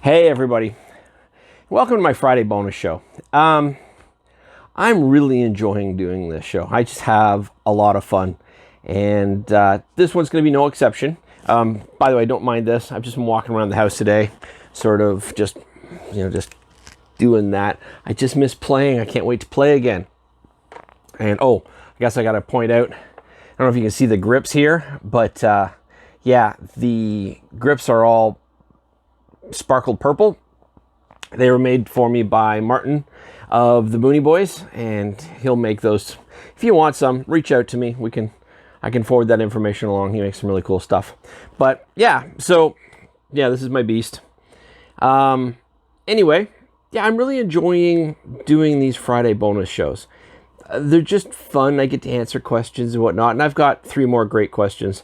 Hey everybody, welcome to my Friday bonus show. I'm really enjoying doing this show. I just have a lot of fun, and this one's going to be no exception. By the way, don't mind this. I've just been walking around the house today, sort of just doing that. I just miss playing. I can't wait to play again. And I guess I got to point out, I don't know if you can see the grips here, but yeah, the grips are all sparkled purple. They were made for me by Martin of the Booney Boys, and he'll make those. If you want some, reach out to me. I can forward that information along. He makes some really cool stuff. But yeah, so yeah, this is my beast. Anyway, yeah, I'm really enjoying doing these Friday bonus shows. They're just fun. I get to answer questions and whatnot, and I've got 3 more great questions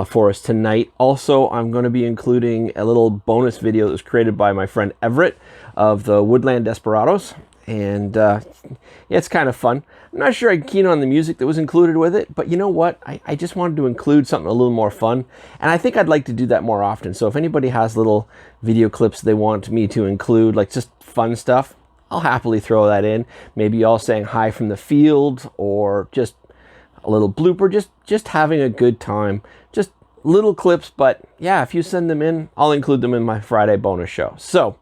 for us tonight. Also, I'm going to be including a little bonus video that was created by my friend Everett of the Woodland Desperados, and yeah, it's kind of fun. I'm not sure I'm keen on the music that was included with it, but you know what? I just wanted to include something a little more fun, and I think I'd like to do that more often. So if anybody has little video clips they want me to include, like just fun stuff, I'll happily throw that in. Maybe y'all saying hi from the field, or just a little blooper, just having a good time. Just little clips, but yeah, if you send them in, I'll include them in my Friday bonus show. So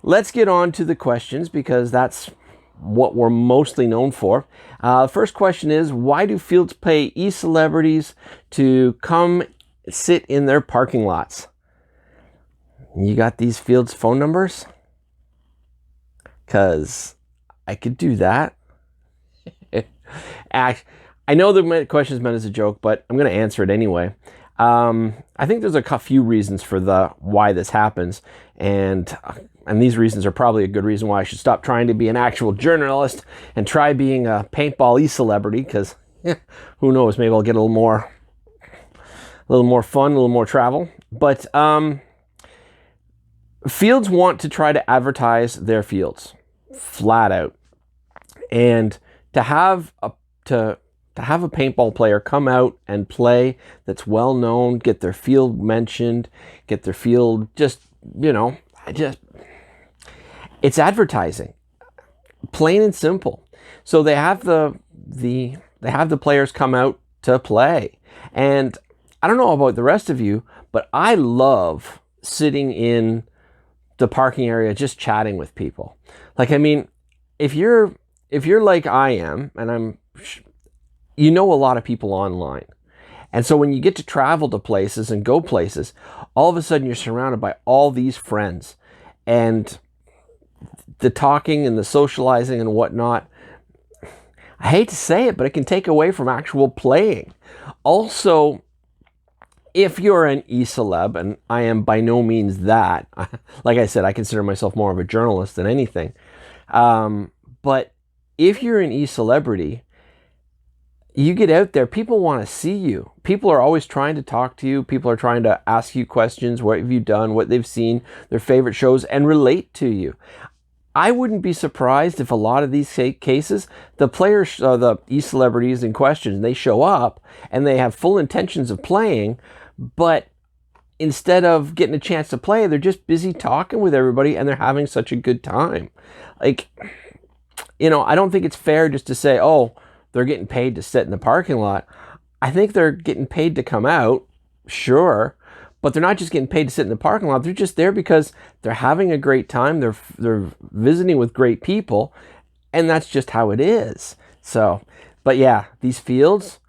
let's get on to the questions, because that's what we're mostly known for. First question is, why do fields pay ecelebrities to come sit in their parking lots? You got these fields' phone numbers? Because I could do that. I know the question is meant as a joke, but I'm going to answer it anyway. I think there's a few reasons for why this happens, and these reasons are probably a good reason why I should stop trying to be an actual journalist and try being a paintball e-celebrity, because who knows, maybe I'll get a little more fun, a little more travel. But fields want to try to advertise their fields flat out, and to have a paintball player come out and play that's well known, get their field mentioned, get their field it's advertising, plain and simple. So they have the players come out to play, and I don't know about the rest of you, but I love sitting in the parking area just chatting with people. Like, I mean, if you're like I am, and you know a lot of people online. And so when you get to travel to places and go places, all of a sudden you're surrounded by all these friends, and the talking and the socializing and whatnot. I hate to say it, but it can take away from actual playing. Also, if you're an e-celeb, and I am by no means that, like I said, I consider myself more of a journalist than anything. But if you're an e-celebrity, you get out there, people want to see you. People are always trying to talk to you. People are trying to ask you questions. What have you done? What they've seen, their favorite shows, and relate to you. I wouldn't be surprised if a lot of these cases, the players, the e-celebrities in question, they show up and they have full intentions of playing, but instead of getting a chance to play, they're just busy talking with everybody, and they're having such a good time. Like, I don't think it's fair just to say, oh, they're getting paid to sit in the parking lot. I think they're getting paid to come out, sure, but they're not just getting paid to sit in the parking lot. They're just there because they're having a great time. They're visiting with great people, and that's just how it is. So, but yeah, these fields,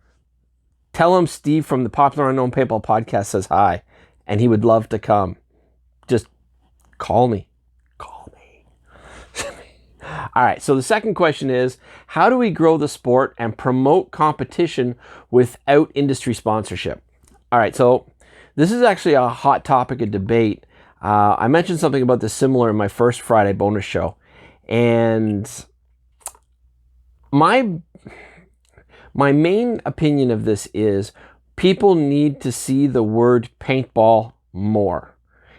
tell them Steve from the Popular Unknown Paintball podcast says hi, and he would love to come. Just call me. All right, so the second question is, how do we grow the sport and promote competition without industry sponsorship? All right, so this is actually a hot topic of debate. I mentioned something about this similar in my first Friday bonus show. And my main opinion of this is people need to see the word paintball more.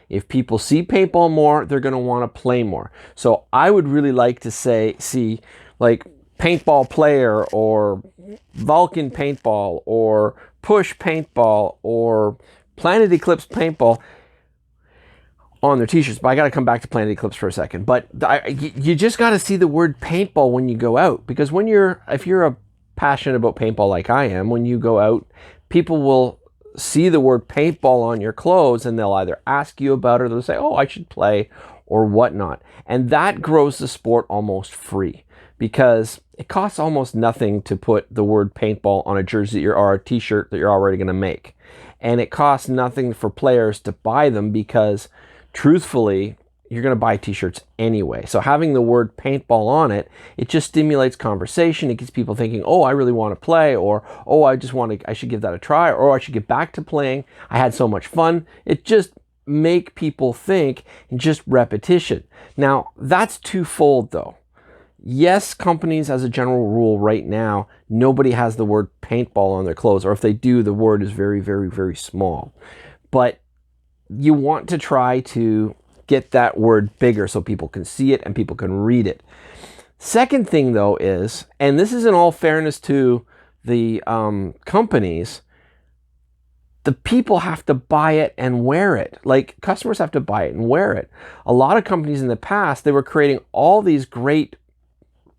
If people see paintball more, they're going to want to play more. So I would really like to see like paintball player, or Vulcan paintball, or push paintball, or Planet Eclipse paintball. on their t-shirts. But I got to come back to Planet Eclipse for a second. But you just got to see the word paintball when you go out, because if you're passionate about paintball like I am, when you go out, people will see the word paintball on your clothes and they'll either ask you about it or they'll say, oh, I should play or whatnot. And that grows the sport almost free, because it costs almost nothing to put the word paintball on a jersey or a t-shirt that you're already going to make. And it costs nothing for players to buy them, because truthfully, you're going to buy t-shirts anyway. So having the word paintball on it, it just stimulates conversation. It gets people thinking, oh, I really want to play, or, oh, I should give that a try, or I should get back to playing. I had so much fun. It just make people think, and just repetition. Now, that's twofold though. Yes, companies as a general rule right now, nobody has the word paintball on their clothes, or if they do, the word is very, very, very small. But you want to try to get that word bigger so people can see it and people can read it. Second thing though is, and this is in all fairness to the companies, the people have to buy it and wear it. Like, customers have to buy it and wear it. A lot of companies in the past, they were creating all these great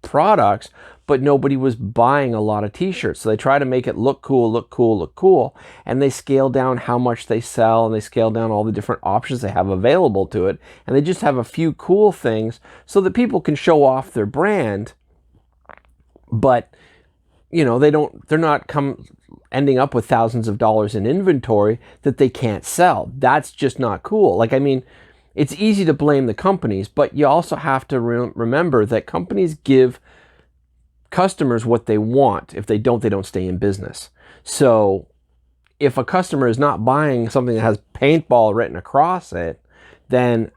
products, but nobody was buying a lot of t-shirts. So they try to make it look cool, look cool, look cool. And they scale down how much they sell, and they scale down all the different options they have available to it. And they just have a few cool things so that people can show off their brand. But, you know, they're not ending up with thousands of dollars in inventory that they can't sell. That's just not cool. Like, I mean, it's easy to blame the companies, but you also have to remember that companies give customers what they want. If they don't stay in business. So if a customer is not buying something that has paintball written across it, then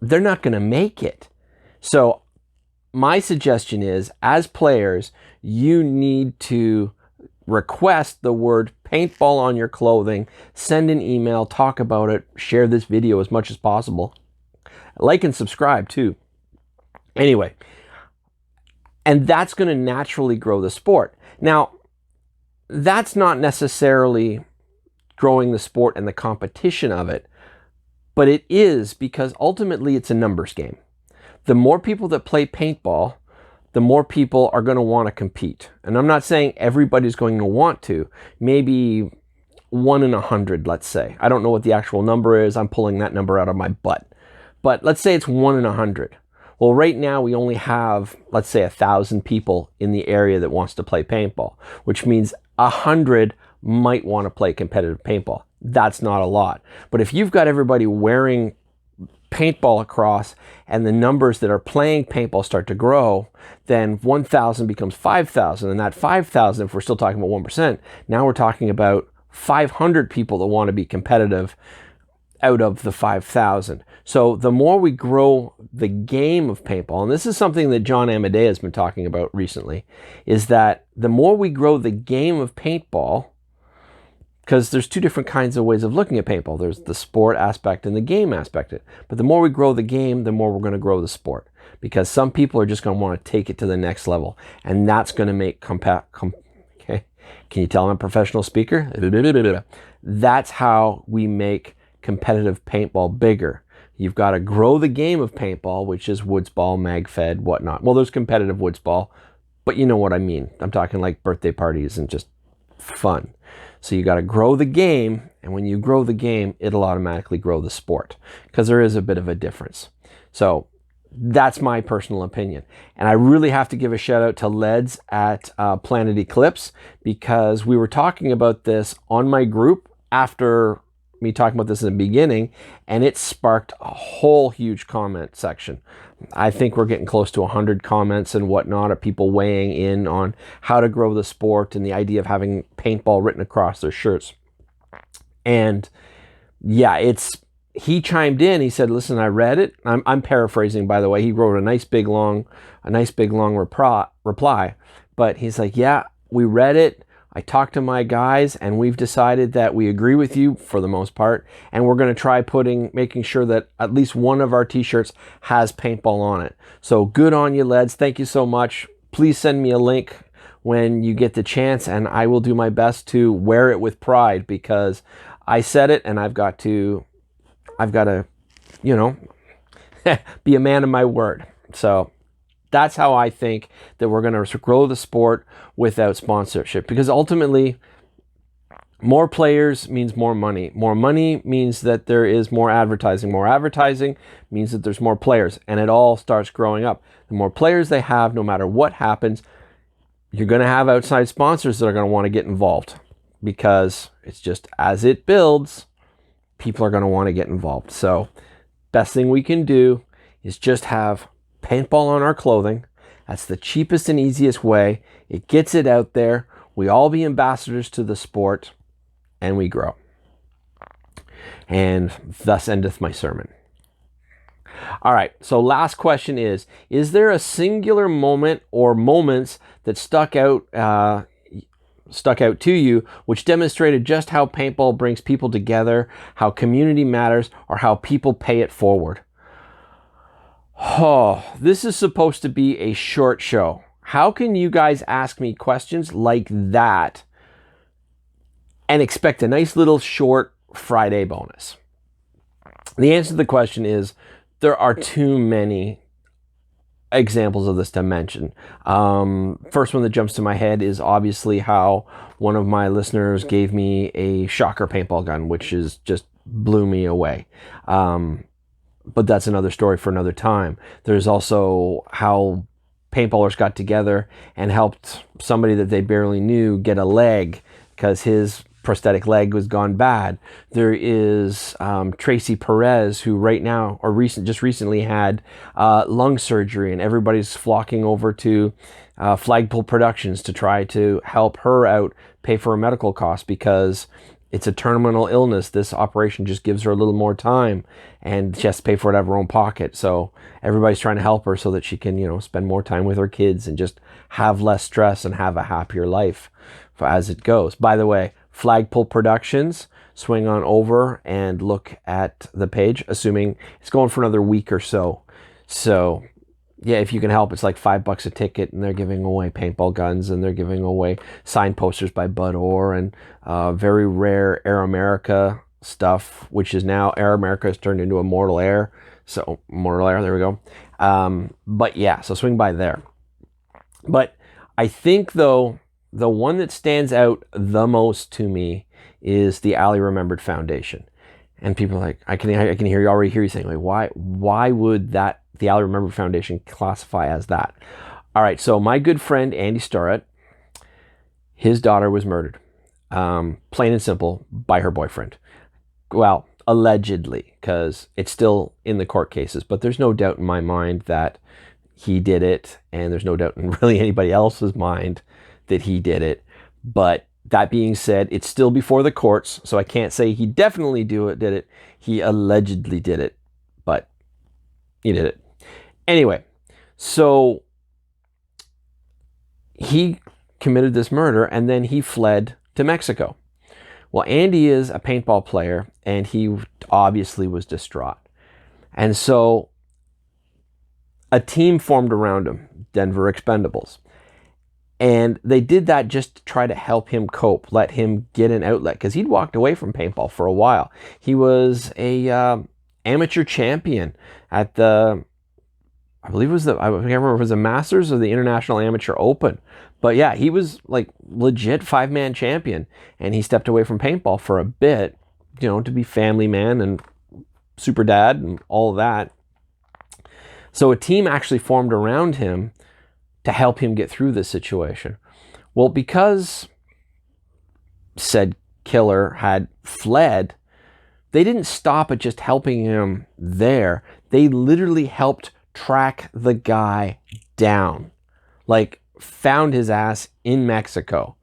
they're not going to make it. So my suggestion is, as players, you need to request the word paintball on your clothing, send an email, talk about it, share this video as much as possible. Like and subscribe too. Anyway, and that's going to naturally grow the sport. Now, that's not necessarily growing the sport and the competition of it, but it is, because ultimately it's a numbers game. The more people that play paintball, the more people are going to want to compete. And I'm not saying everybody's going to want to. Maybe 1 in 100, let's say. I don't know what the actual number is. I'm pulling that number out of my butt. But let's say it's 1 in 100. Well, right now we only have, let's say, 1,000 people in the area that wants to play paintball, which means 100 might want to play competitive paintball. That's not a lot. But if you've got everybody wearing paintball across and the numbers that are playing paintball start to grow, then 1,000 becomes 5,000. And that 5,000, if we're still talking about 1%, now we're talking about 500 people that want to be competitive out of the 5,000. So the more we grow the game of paintball, and this is something that John Amadea has been talking about recently, is that the more we grow the game of paintball, because there's two different kinds of ways of looking at paintball. There's the sport aspect and the game aspect. But the more we grow the game, the more we're going to grow the sport. Because some people are just going to want to take it to the next level. And that's going to make okay. Can you tell I'm a professional speaker? That's how we make competitive paintball bigger. You've got to grow the game of paintball, which is woods ball, mag fed, whatnot. Well, there's competitive woods ball, but you know what I mean. I'm talking like birthday parties and just fun. So you got to grow the game, and when you grow the game, it'll automatically grow the sport, because there is a bit of a difference. So that's my personal opinion. And I really have to give a shout out to Leds at Planet Eclipse, because we were talking about this on my group after me talking about this in the beginning, and it sparked a whole huge comment section. I think we're getting close to 100 comments and whatnot of people weighing in on how to grow the sport and the idea of having paintball written across their shirts. And yeah, he chimed in. He said, listen, I read it. I'm paraphrasing, by the way. He wrote a nice big long reply, but he's like, yeah, we read it. I talked to my guys, and we've decided that we agree with you for the most part, and we're going to try making sure that at least one of our t-shirts has paintball on it. So good on you, Leds. Thank you so much. Please send me a link when you get the chance, and I will do my best to wear it with pride, because I said it, and I've got to you know, be a man of my word. So that's how I think that we're going to grow the sport without sponsorship, because ultimately more players means more money. More money means that there is more advertising. More advertising means that there's more players, and it all starts growing up. The more players they have, no matter what happens, you're going to have outside sponsors that are going to want to get involved, because it's just as it builds, people are going to want to get involved. So best thing we can do is just have paintball on our clothing. That's the cheapest and easiest way. It gets it out there. We all be ambassadors to the sport, and we grow. And thus endeth my sermon. All right, so last question is there a singular moment or moments that stuck out to you, which demonstrated just how paintball brings people together, how community matters, or how people pay it forward? Oh, this is supposed to be a short show. How can you guys ask me questions like that and expect a nice little short Friday bonus? The answer to the question is there are too many examples of this to mention. First one that jumps to my head is obviously how one of my listeners gave me a shocker paintball gun, which is just blew me away. But that's another story for another time. There's also how paintballers got together and helped somebody that they barely knew get a leg because his prosthetic leg was gone bad. There is Tracy Perez, who right now just recently had lung surgery, and everybody's flocking over to Flagpole Productions to try to help her out, pay for her medical costs, because it's a terminal illness. This operation just gives her a little more time, and she has to pay for it out of her own pocket. So everybody's trying to help her so that she can, spend more time with her kids and just have less stress and have a happier life as it goes. By the way, Flagpole Productions, swing on over and look at the page, assuming it's going for another week or so. So yeah, if you can help, it's like $5 a ticket, and they're giving away paintball guns, and they're giving away signed posters by Bud Orr, and very rare Air America stuff, which is now Air America has turned into Immortal Air. So Immortal Air, there we go. But yeah, so swing by there. But I think though, the one that stands out the most to me is the Ali Remembered Foundation. And people are like, I can hear you saying, like, why would that, the Ali Remembered Foundation, classify as that? All right, so my good friend Andy Starrett, his daughter was murdered, plain and simple, by her boyfriend. Well, allegedly, because it's still in the court cases, but there's no doubt in my mind that he did it, and there's no doubt in really anybody else's mind that he did it. But that being said, it's still before the courts, so I can't say he definitely did it. He allegedly did it, but he did it. Anyway, so he committed this murder, and then he fled to Mexico. Well, Andy is a paintball player, and he obviously was distraught. And so a team formed around him, Denver Expendables. And they did that just to try to help him cope, let him get an outlet, because he'd walked away from paintball for a while. He was a amateur champion at the, I believe it was I can't remember if it was the Masters or the International Amateur Open. But yeah, he was like legit 5-man champion, and he stepped away from paintball for a bit, to be family man and super dad and all of that. So a team actually formed around him to help him get through this situation. Well, because said killer had fled, they didn't stop at just helping him there. They literally helped track the guy down, like found his ass in Mexico.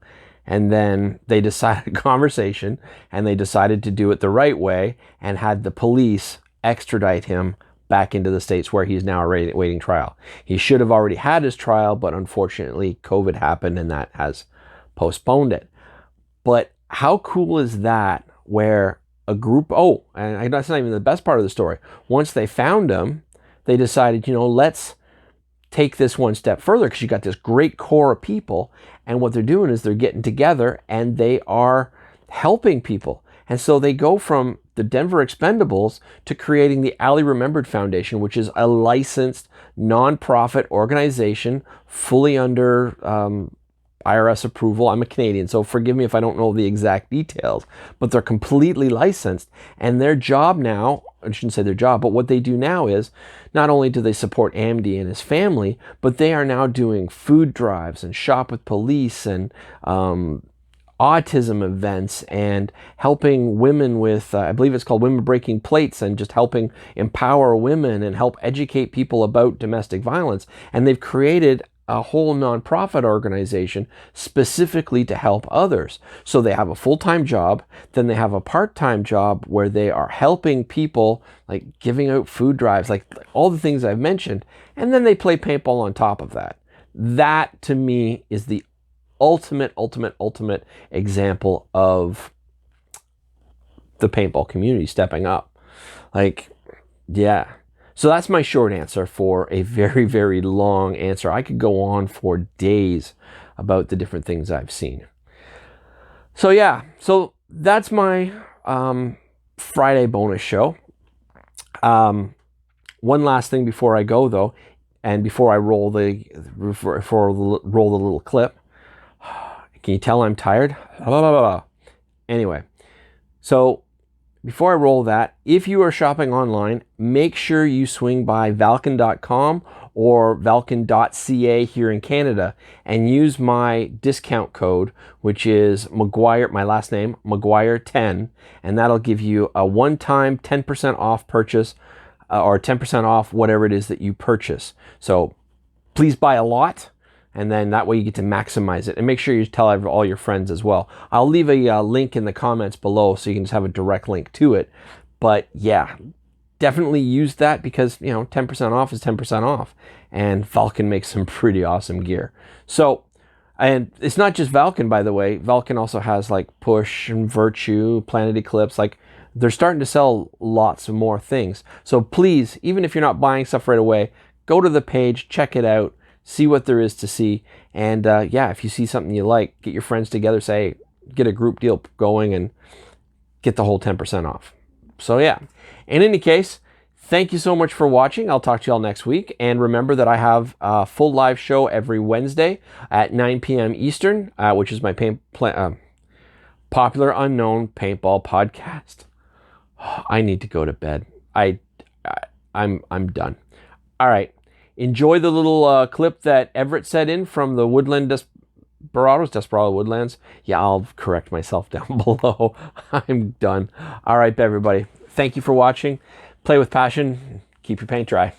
And then they decided a conversation, and they decided to do it the right way and had the police extradite him back into the States, where he's now awaiting trial. He should have already had his trial, but unfortunately COVID happened, and that has postponed it. But how cool is that, where a group, and that's not even the best part of the story. Once they found him, they decided, let's take this one step further, because you got this great core of people, and what they're doing is they're getting together and they are helping people. And so they go from the Denver Expendables to creating the Ali Remembered Foundation, which is a licensed nonprofit organization fully under IRS approval. I'm a Canadian, so forgive me if I don't know the exact details, but they're completely licensed. And their job now, I shouldn't say their job, but what they do now is not only do they support Amity and his family, but they are now doing food drives and shop with police and autism events and helping women with, I believe it's called Women Breaking Plates, and just helping empower women and help educate people about domestic violence. And they've created a whole nonprofit organization specifically to help others. So they have a full-time job, then they have a part-time job where they are helping people, like giving out food drives, like all the things I've mentioned, and then they play paintball on top of that. That to me is the ultimate example of the paintball community stepping up. Like, yeah. So that's my short answer for a very, very long answer. I could go on for days about the different things I've seen. So yeah, so that's my Friday bonus show. One last thing before I go though, and before I roll the little clip. Can you tell I'm tired? Anyway, so before I roll that, if you are shopping online, make sure you swing by Valken.com or Valken.ca here in Canada and use my discount code, which is Maguire, my last name, Maguire10, and that'll give you a one-time 10% off purchase or 10% off whatever it is that you purchase. So please buy a lot, and then that way you get to maximize it. And make sure you tell all your friends as well. I'll leave a link in the comments below so you can just have a direct link to it. But yeah, definitely use that because, you know, 10% off is 10% off. And Valken makes some pretty awesome gear. So, and it's not just Valken, by the way. Valken also has like Push and Virtue, Planet Eclipse. Like, they're starting to sell lots of more things. So please, even if you're not buying stuff right away, go to the page, check it out. See what there is to see. And yeah, if you see something you like, get your friends together, say, get a group deal going and get the whole 10% off. So yeah, in any case, thank you so much for watching. I'll talk to you all next week. And remember that I have a full live show every Wednesday at 9 p.m. Eastern, which is my Popular Unknown Paintball podcast. I need to go to bed. I'm done. All right. Enjoy the little clip that Everett sent in from the Desperado Woodlands. Yeah, I'll correct myself down below. I'm done. All right, everybody. Thank you for watching. Play with passion. Keep your paint dry.